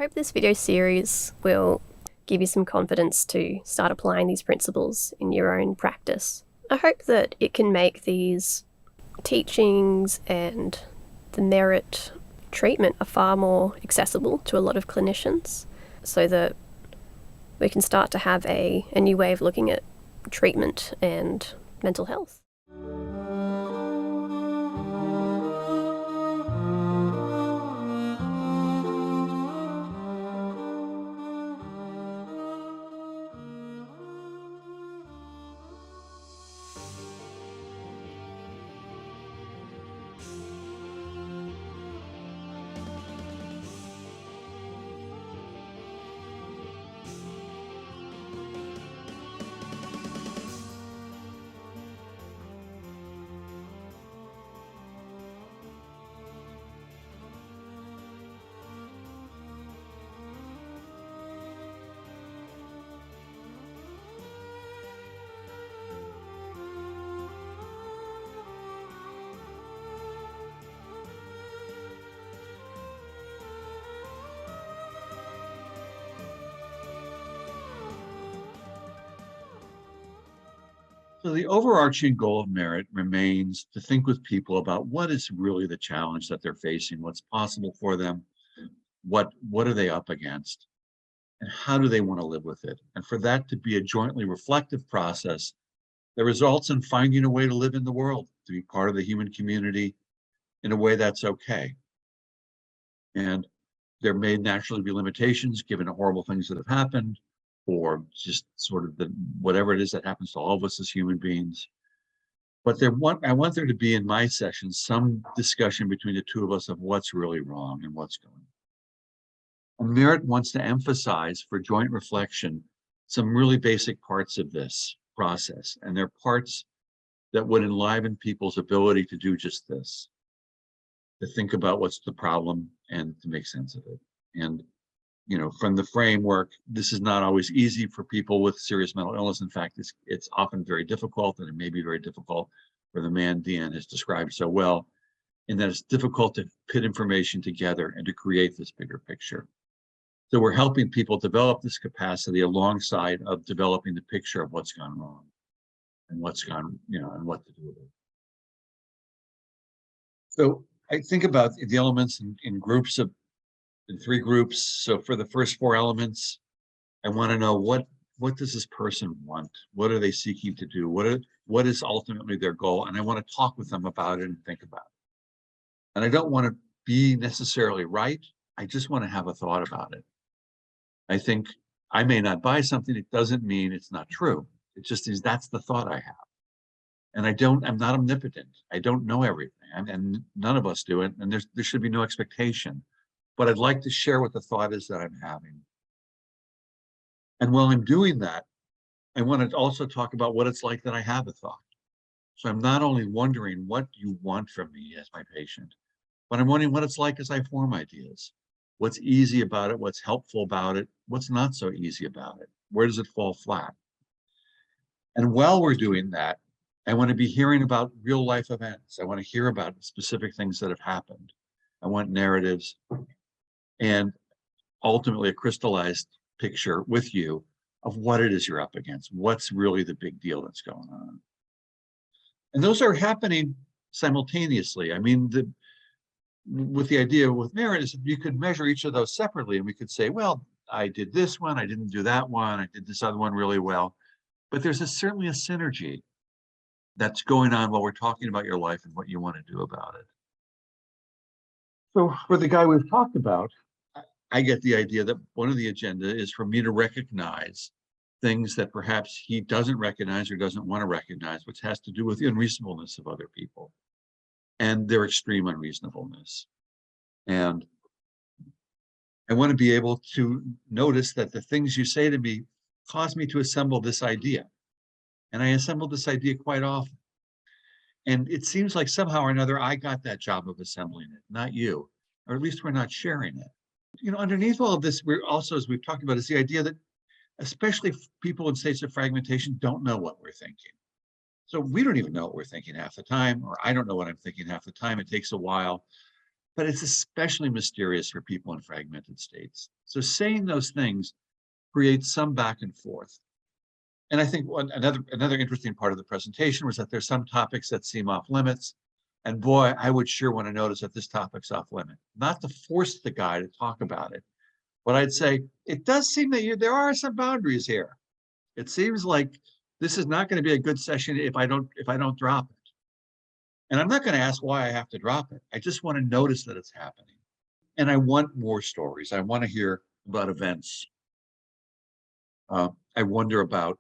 hope this video series will give you some confidence to start applying these principles in your own practice. I hope that it can make these teachings and the merit treatment are far more accessible to a lot of clinicians, so that we can start to have a new way of looking at treatment and mental health. So the overarching goal of merit remains to think with people about what is really the challenge that they're facing, what's possible for them, what are they up against, and how do they want to live with it? And for that to be a jointly reflective process that results in finding a way to live in the world, to be part of the human community in a way that's okay. And there may naturally be limitations given the horrible things that have happened, or just sort of whatever it is that happens to all of us as human beings. But I want there to be in my session some discussion between the two of us of what's really wrong and what's going on. And Merit wants to emphasize for joint reflection some really basic parts of this process, and they're parts that would enliven people's ability to do just this, to think about what's the problem and to make sense of it. And from the framework, this is not always easy for people with serious mental illness. In fact, it's often very difficult, and it may be very difficult for the man Deanne has described so well, in that it's difficult to put information together and to create this bigger picture. So we're helping people develop this capacity alongside of developing the picture of what's gone wrong and what's gone, and what to do with it. So I think about the elements in groups of in 3 groups. So for the first 4 elements, I want to know what does this person want? What are they seeking to do? What is ultimately their goal? And I want to talk with them about it and think about it. And I don't want to be necessarily right. I just want to have a thought about it. I think I may not buy something. It doesn't mean it's not true. It just is that's the thought I have. And I'm not omnipotent. I don't know everything. And none of us do it. And there should be no expectation. But I'd like to share what the thought is that I'm having. And while I'm doing that, I want to also talk about what it's like that I have a thought. So I'm not only wondering what you want from me as my patient, but I'm wondering what it's like as I form ideas. What's easy about it? What's helpful about it? What's not so easy about it? Where does it fall flat? And while we're doing that, I want to be hearing about real life events. I want to hear about specific things that have happened. I want narratives and ultimately a crystallized picture with you of what it is you're up against. What's really the big deal that's going on? And those are happening simultaneously. I mean, with the idea with merit is you could measure each of those separately, and we could say, well, I did this one, I didn't do that one, I did this other one really well. But there's certainly a synergy that's going on while we're talking about your life and what you want to do about it. So for the guy we've talked about, I get the idea that one of the agenda is for me to recognize things that perhaps he doesn't recognize or doesn't want to recognize, which has to do with the unreasonableness of other people and their extreme unreasonableness. And I want to be able to notice that the things you say to me cause me to assemble this idea. And I assemble this idea quite often. And it seems like somehow or another, I got that job of assembling it, not you, or at least we're not sharing it. Underneath all of this, we're also, as we've talked about, is the idea that especially people in states of fragmentation don't know what we're thinking. So we don't even know what we're thinking half the time, or I don't know what I'm thinking half the time. It takes a while. but it's especially mysterious for people in fragmented states. So saying those things creates some back and forth. And I think another interesting part of the presentation was that there's some topics that seem off limits. And boy, I would sure want to notice that this topic's off limit. Not to force the guy to talk about it, but I'd say it does seem that there are some boundaries here. It seems like this is not going to be a good session if I don't drop it. And I'm not going to ask why I have to drop it. I just want to notice that it's happening. And I want more stories. I want to hear about events. I wonder about,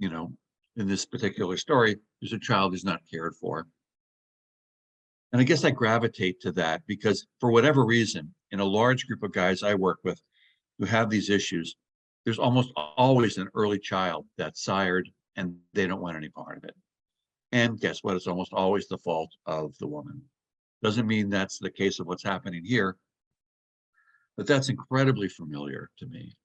in this particular story, there's a child who's not cared for. And I guess I gravitate to that because for whatever reason, in a large group of guys I work with who have these issues, there's almost always an early child that's sired and they don't want any part of it. And guess what? It's almost always the fault of the woman. Doesn't mean that's the case of what's happening here, but that's incredibly familiar to me.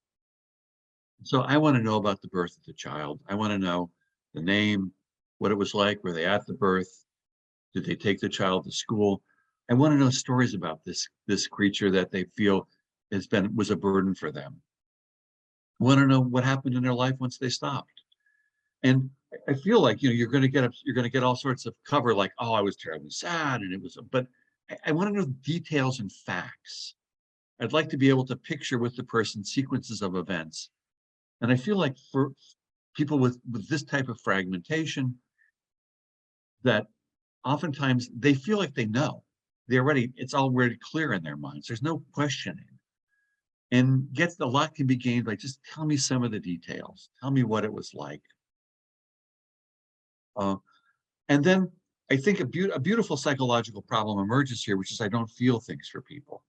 So I want to know about the birth of the child. I want to know the name, what it was like, were they at the birth? Did they take the child to school? I want to know stories about this creature that they feel was a burden for them. I want to know what happened in their life once they stopped. And I feel like you're going to get all sorts of cover, like, oh, I was terribly sad, and it was. But I want to know details and facts. I'd like to be able to picture with the person sequences of events. And I feel like for people with this type of fragmentation, that oftentimes they feel like they know. It's already clear in their minds. There's no questioning. And a lot can be gained by just tell me some of the details. Tell me what it was like. And then I think a beautiful psychological problem emerges here, which is I don't feel things for people.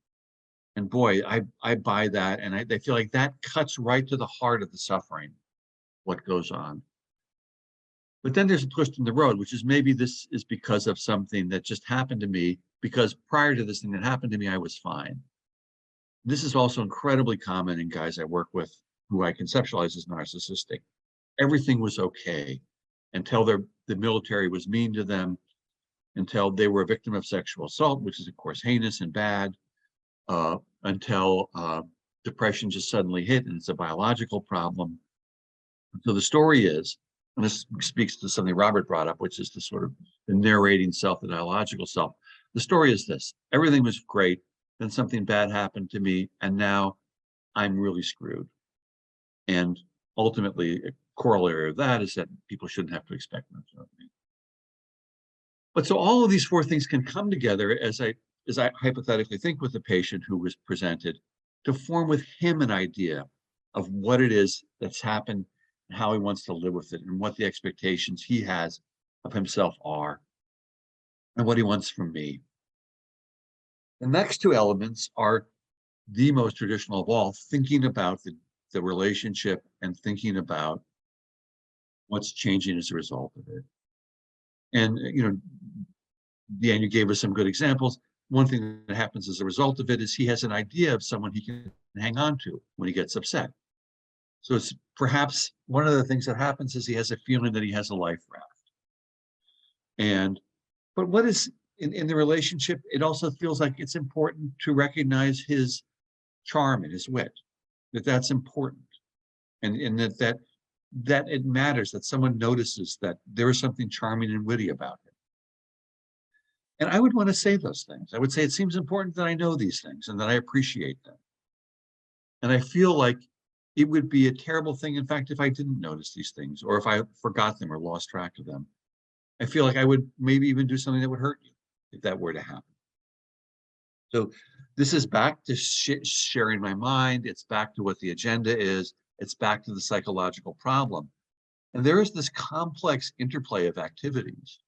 And boy, I buy that, and I feel like that cuts right to the heart of the suffering, what goes on. But then there's a twist in the road, which is maybe this is because of something that just happened to me, because prior to this thing that happened to me, I was fine. This is also incredibly common in guys I work with who I conceptualize as narcissistic. Everything was okay until the military was mean to them, until they were a victim of sexual assault, which is, of course, heinous and bad, until depression just suddenly hit, and it's a biological problem. So the story is, and this speaks to something Robert brought up, which is the sort of the narrating self, the dialogical self. The story is this: everything was great, then something bad happened to me, and now I'm really screwed. And ultimately, a corollary of that is that people shouldn't have to expect much of me. But so all of these four things can come together as I hypothetically think with the patient who was presented, to form with him an idea of what it is that's happened and how he wants to live with it, and what the expectations he has of himself are, and what he wants from me. The next two elements are the most traditional of all, thinking about the relationship and thinking about what's changing as a result of it. And, Deanne, you gave us some good examples. One thing that happens as a result of it is he has an idea of someone he can hang on to when he gets upset. So it's perhaps one of the things that happens is he has a feeling that he has a life raft. But what is in the relationship, it also feels like it's important to recognize his charm and his wit, that's important. And that it matters that someone notices that there is something charming and witty about him. And I would want to say those things. I would say it seems important that I know these things and that I appreciate them. And I feel like it would be a terrible thing, in fact, if I didn't notice these things, or if I forgot them or lost track of them. I feel like I would maybe even do something that would hurt you if that were to happen. So this is back to sharing my mind. It's back to what the agenda is. It's back to the psychological problem. And there is this complex interplay of activities.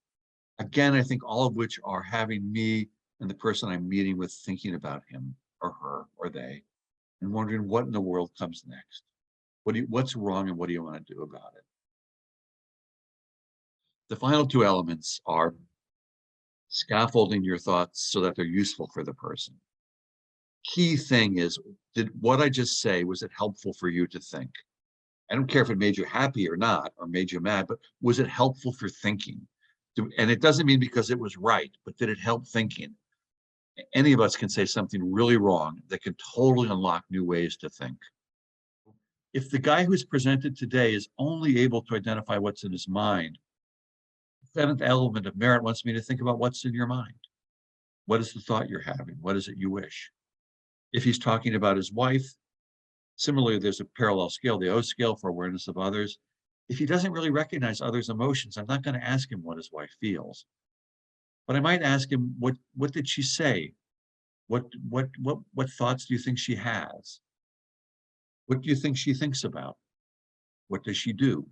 Again, I think all of which are having me and the person I'm meeting with thinking about him or her or they, and wondering what in the world comes next. What's wrong and what do you want to do about it? The final two elements are scaffolding your thoughts so that they're useful for the person. Key thing is, did what I just say, was it helpful for you to think? I don't care if it made you happy or not, or made you mad, but was it helpful for thinking? And it doesn't mean because it was right, but did it help thinking? Any of us can say something really wrong that can totally unlock new ways to think. If the guy who's presented today is only able to identify what's in his mind, the seventh element of merit wants me to think about what's in your mind. What is the thought you're having? What is it you wish? If he's talking about his wife, similarly, there's a parallel scale, the O scale for awareness of others. If he doesn't really recognize others' emotions, I'm not going to ask him what his wife feels. But I might ask him, what did she say? What thoughts do you think she has? What do you think she thinks about? What does she do?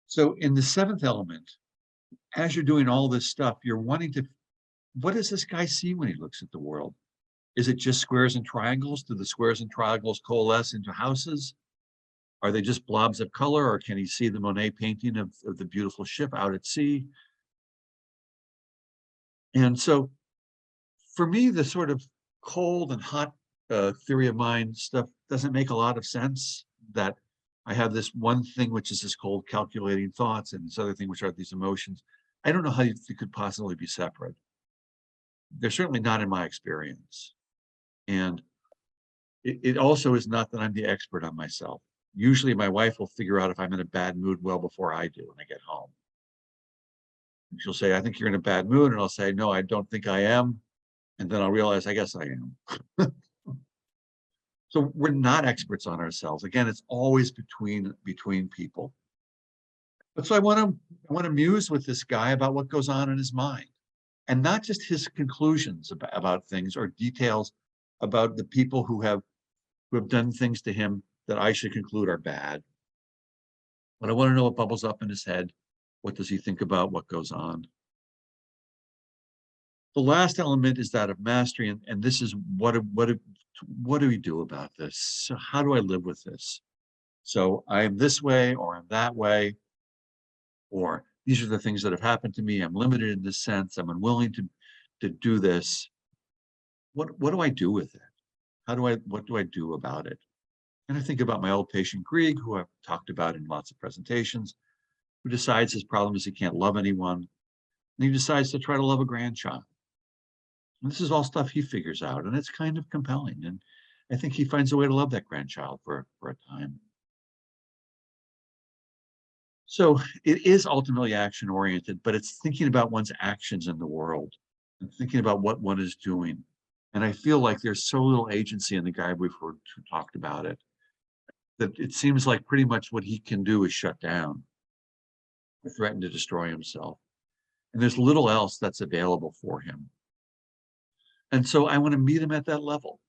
So in the seventh element, as you're doing all this stuff, you're wanting to, what does this guy see when he looks at the world? Is it just squares and triangles? Do the squares and triangles coalesce into houses? Are they just blobs of color, or can he see the Monet painting of the beautiful ship out at sea? And so for me, the sort of cold and hot theory of mind stuff doesn't make a lot of sense, that I have this one thing, which is this cold calculating thoughts, and this other thing, which are these emotions. I don't know how you could possibly be separate. They're certainly not in my experience. And it also is not that I'm the expert on myself. Usually my wife will figure out if I'm in a bad mood well before I do when I get home. And she'll say, I think you're in a bad mood. And I'll say, no, I don't think I am. And then I'll realize, I guess I am. So we're not experts on ourselves. Again, it's always between people. But so I want to muse with this guy about what goes on in his mind, and not just his conclusions about things or details about the people who have done things to him that I should conclude are bad. But I want to know what bubbles up in his head. What does he think about what goes on? The last element is that of mastery, and this is what do we do about this? So how do I live with this? So I'm this way, or I'm that way, or these are the things that have happened to me. I'm limited in this sense. I'm unwilling to do this. What do I do with it? What do I do about it? And I think about my old patient Grieg, who I've talked about in lots of presentations, who decides his problem is he can't love anyone, and he decides to try to love a grandchild. And this is all stuff he figures out, and it's kind of compelling. And I think he finds a way to love that grandchild for a time. So it is ultimately action-oriented, but it's thinking about one's actions in the world and thinking about what one is doing. And I feel like there's so little agency in the guy we've heard who talked about it, that it seems like pretty much what he can do is shut down or threaten to destroy himself. And there's little else that's available for him. And so I want to meet him at that level.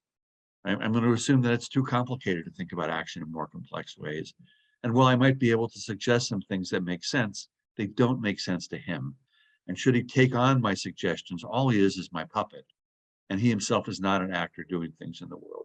I'm going to assume that it's too complicated to think about action in more complex ways. And while I might be able to suggest some things that make sense, they don't make sense to him. And should he take on my suggestions, all he is my puppet. And he himself is not an actor doing things in the world.